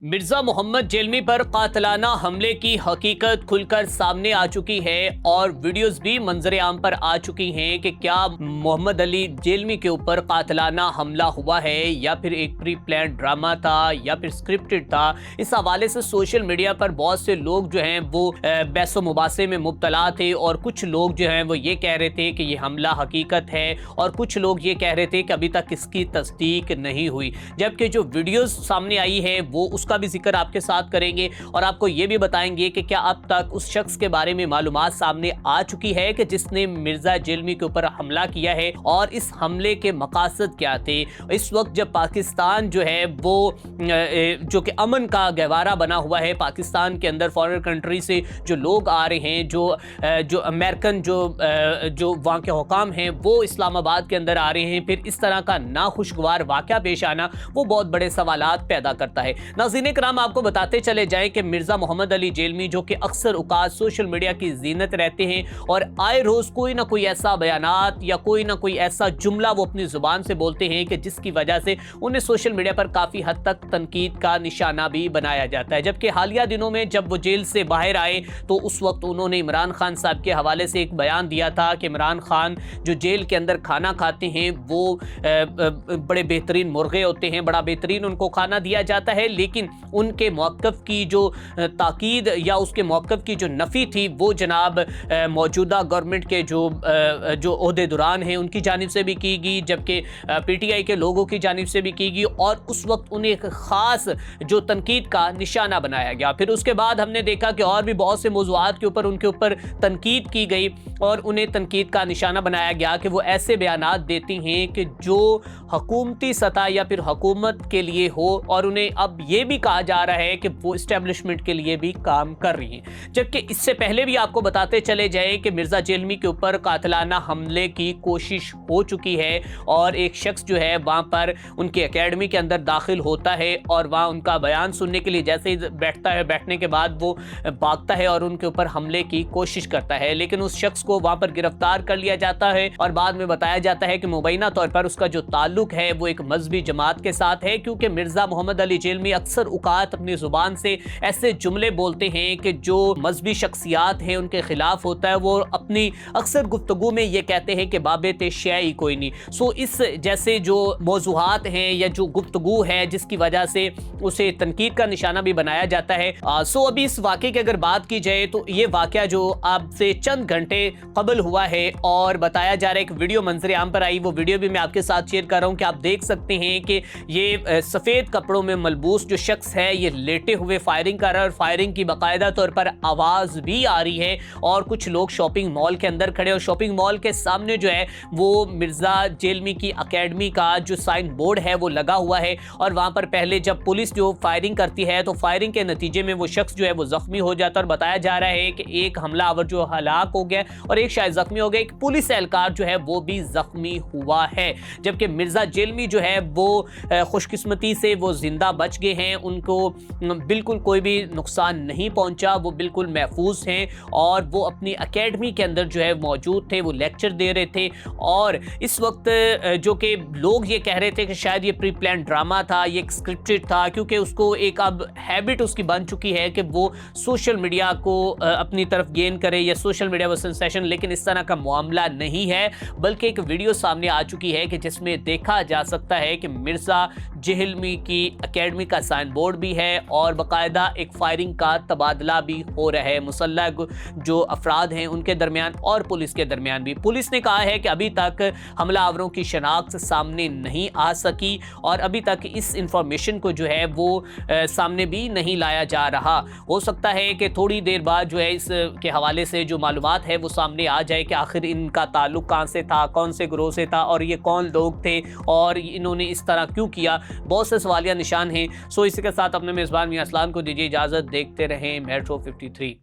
مرزا محمد جیلمی پر قاتلانہ حملے کی حقیقت کھل کر سامنے آ چکی ہے اور ویڈیوز بھی منظر عام پر آ چکی ہیں کہ کیا محمد علی جیلمی کے اوپر قاتلانہ حملہ ہوا ہے یا پھر ایک پری پلان ڈرامہ تھا یا پھر سکرپٹڈ تھا۔ اس حوالے سے سوشل میڈیا پر بہت سے لوگ جو ہیں وہ بحث و مباحثے میں مبتلا تھے اور کچھ لوگ جو ہیں وہ یہ کہہ رہے تھے کہ یہ حملہ حقیقت ہے اور کچھ لوگ یہ کہہ رہے تھے کہ ابھی تک اس کی تصدیق نہیں ہوئی، جبکہ جو ویڈیوز سامنے آئی ہے وہ اس کا بھی ذکر آپ کے ساتھ کریں گے اور آپ کو یہ بھی بتائیں گے کہ کیا اب تک اس شخص کے بارے میں معلومات سامنے آ چکی ہے کہ جس نے مرزا جیلمی کے اوپر حملہ کیا ہے اور اس حملے کے مقاصد کیا تھے۔ اس وقت جب پاکستان جو ہے وہ جو کہ امن کا گہوارہ بنا ہوا ہے، پاکستان کے اندر فارن کنٹری سے جو لوگ آ رہے ہیں، جو امریکن جو وہاں کے حکام ہیں وہ اسلام آباد کے اندر آ رہے ہیں، پھر اس طرح کا ناخوشگوار واقعہ پیش آنا وہ بہت بڑے سوالات پیدا کرتا ہے۔ ناظرین کرام، آپ کو بتاتے چلے جائیں کہ مرزا محمد علی جیلمی جو کہ اکثر اوقات سوشل میڈیا کی زینت رہتے ہیں اور آئے روز کوئی نہ کوئی ایسا بیانات یا کوئی نہ کوئی ایسا جملہ وہ اپنی زبان سے بولتے ہیں کہ جس کی وجہ سے انہیں سوشل میڈیا پر کافی حد تک تنقید کا نشانہ بھی بنایا جاتا ہے۔ جبکہ حالیہ دنوں میں جب وہ جیل سے باہر آئے تو اس وقت انہوں نے عمران خان صاحب کے حوالے سے ایک بیان دیا تھا کہ عمران خان جو جیل کے اندر کھانا کھاتے ہیں وہ بڑے بہترین مرغے ہوتے ہیں، بڑا بہترین ان کو کھانا دیا جاتا ہے، لیکن ان کے موقف کی جو تاکید یا اس کے موقف کی جو نفی تھی وہ جناب موجودہ گورنمنٹ کے جو عہدیداران ہیں ان کی جانب سے بھی کی گئی، جبکہ پی ٹی آئی کے لوگوں کی جانب سے بھی کی گئی اور اس وقت انہیں ایک خاص جو تنقید کا نشانہ بنایا گیا۔ پھر اس کے بعد ہم نے دیکھا کہ اور بھی بہت سے موضوعات کے اوپر ان کے اوپر تنقید کی گئی اور انہیں تنقید کا نشانہ بنایا گیا کہ وہ ایسے بیانات دیتی ہیں کہ جو حکومتی سطح یا پھر حکومت کے لیے ہو، اور انہیں اب یہ بھی کہا جا رہا ہے کہ وہ اسٹیبلشمنٹ کے لیے بھی کام کر رہی ہیں۔ جبکہ اس سے پہلے بھی آپ کو بتاتے چلے جائیں کہ مرزا جیلمی کے اوپر قاتلانہ حملے کی کوشش ہو چکی ہے اور ایک شخص جو ہے وہاں پر ان کی اکیڈمی کے اندر داخل ہوتا ہے اور وہاں ان کا بیان سننے کے لیے جیسے ہی بیٹھتا ہے، بیٹھنے کے بعد وہ بھاگتا ہے اور ان کے اوپر حملے کی کوشش کرتا ہے، لیکن اس شخص کو وہاں پر گرفتار کر لیا جاتا ہے اور بعد میں بتایا جاتا ہے کہ مبینہ طور پر اس کا جو تعلق ہے وہ ایک مذہبی جماعت کے ساتھ ہے، کیونکہ مرزا محمد علی جیلمی اکثر اوقات اپنی زبان سے ایسے جملے بولتے ہیں کہ جو مذہبی شخصیات ہیں ان کے خلاف ہوتا ہے۔ وہ اپنی اکثر گفتگو میں یہ کہتے ہیں کہ بابے تے شیعی کوئی نہیں۔ سو اس جیسے جو موضوعات ہیں یا جو گفتگو ہے جس کی وجہ سے اسے تنقید کا نشانہ بھی بنایا جاتا ہے۔ سو ابھی اس واقعے کی اگر بات کی جائے تو یہ واقعہ جو آپ سے چند گھنٹے قبل ہوا ہے اور بتایا جا رہا ہے، ایک ویڈیو منظر عام پر آئی، وہ ویڈیو بھی میں آپ کے ساتھ شیئر کر رہا ہوں کہ آپ دیکھ سکتے ہیں کہ یہ سفید کپڑوں میں ملبوس جو شخص ہے یہ لیٹے ہوئے فائرنگ کر رہا ہے اور فائرنگ کی باقاعدہ طور پر آواز بھی آ رہی ہے اور کچھ لوگ شاپنگ مال کے اندر کھڑے اور شاپنگ مال کے سامنے جو ہے وہ مرزا جیلمی کی اکیڈمی کا جو سائن بورڈ ہے وہ لگا ہوا ہے اور وہاں پر پہلے جب پولیس جو فائرنگ کرتی ہے تو فائرنگ کے نتیجے میں وہ شخص جو ہے وہ زخمی ہو جاتا ہے اور بتایا جا رہا ہے کہ ایک حملہ آور جو ہلاک ہو گیا اور ایک شاید زخمی ہو گیا، ایک پولیس اہلکار جو ہے وہ بھی زخمی ہوا ہے، جبکہ مرزا جیلمی جو ہے وہ خوش قسمتی سے وہ زندہ بچ گئے ہیں، ان کو بالکل کوئی بھی نقصان نہیں پہنچا، وہ بالکل محفوظ ہیں اور وہ اپنی اکیڈمی کے اندر جو ہے موجود تھے، وہ لیکچر دے رہے تھے۔ اور اس وقت جو کہ لوگ یہ کہہ رہے تھے کہ شاید یہ پری پلان ڈرامہ تھا، یہ ایک سکرپٹڈ تھا، کیونکہ اس کو ایک اب ہیبٹ اس کی بن چکی ہے کہ وہ سوشل میڈیا کو اپنی طرف گین کرے یا سوشل میڈیا وہ سنسیشن، لیکن اس طرح کا معاملہ نہیں ہے، بلکہ ایک ویڈیو سامنے آ چکی ہے کہ جس میں دیکھا جا سکتا ہے کہ مرزا جیلمی کی اکیڈمی کا سائن بورڈ بھی ہے اور باقاعدہ ایک فائرنگ کا تبادلہ بھی ہو رہا ہے مسلح جو افراد ہیں ان کے درمیان اور پولیس کے درمیان بھی۔ پولیس نے کہا ہے کہ ابھی تک حملہ آوروں کی شناخت سامنے نہیں آ سکی اور ابھی تک اس انفارمیشن کو جو ہے وہ سامنے بھی نہیں لایا جا رہا۔ ہو سکتا ہے کہ تھوڑی دیر بعد جو ہے اس کے حوالے سے جو معلومات ہے وہ سامنے آ جائے کہ آخر ان کا تعلق کہاں سے تھا، کون سے گروہ سے تھا اور یہ کون لوگ تھے اور انہوں نے اس طرح کیوں کیا، بہت سے سوالیہ نشان ہیں۔ سو اسی کے ساتھ اپنے میزبان میاں اسلام کو دیجیے اجازت، دیکھتے رہیں میٹرو 53۔